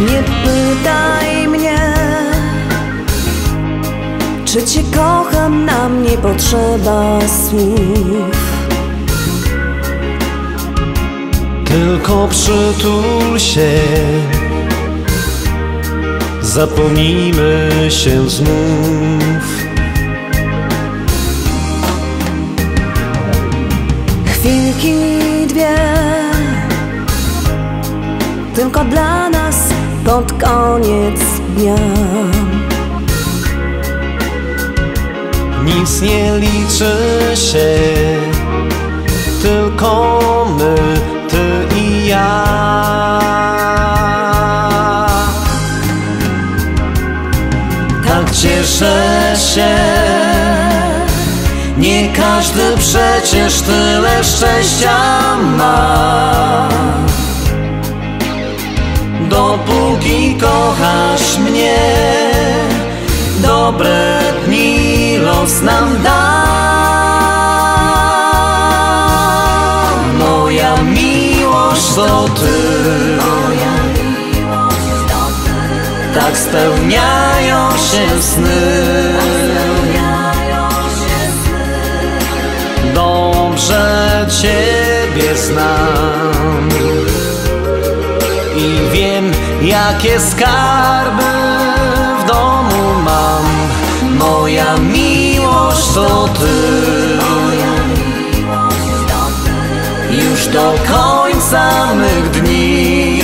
Nie pytaj mnie, czy cię kocham, nam nie potrzeba słów. Tylko przytul się, zapomnijmy się znów. Chwilki dwie, tylko dla nas pod koniec dnia. Nic nie liczy się, tylko my, ty i ja. Tak cieszę się, nie każdy przecież tyle szczęścia ma. Dopóki kochasz mnie, dobre dni los nam da. Moja miłość to ty, tak spełniają się sny. Dobrze ciebie znam i wiem, jakie skarby w domu mam. Moja miłość to ty, już do końca mych dni.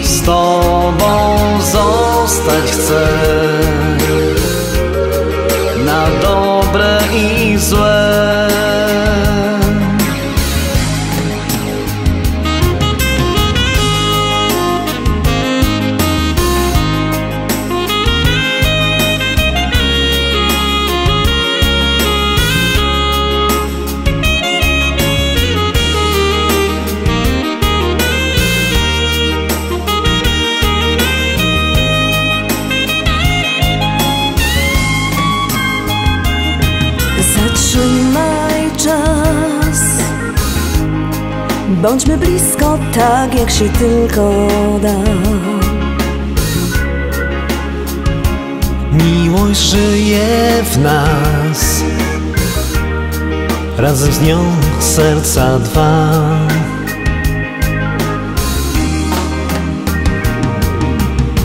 Z tobą zostać chcę, na dobre i złe. Zatrzymaj czas, bądźmy blisko, tak jak się tylko da. Miłość żyje w nas, razem z nią serca dwa.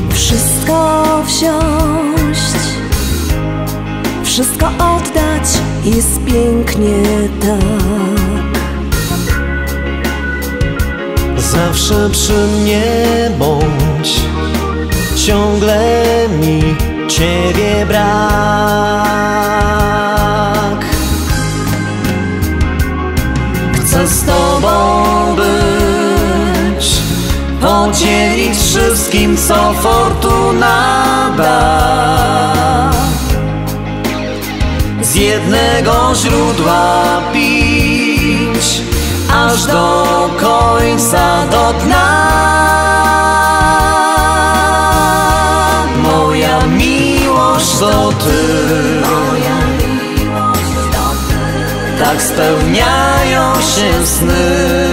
Wszystko wziąć, wszystko oddać, jest pięknie tak. Zawsze przy mnie bądź, ciągle mi ciebie brak. Chcę z tobą być, podzielić wszystkim, co fortuna da. Z jednego źródła pić, aż do końca, do dna. Moja miłość to ty, tak spełniają się sny.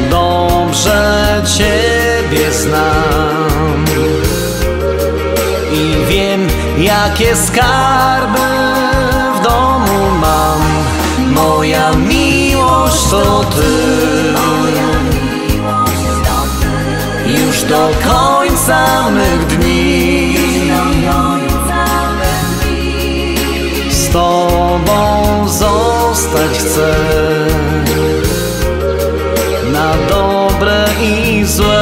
Dobrze ciebie znam i wiem, jakie skarby w domu mam. Moja miłość to ty, już do końca mych dni. Z tobą zostać chcę, na dobre i złe.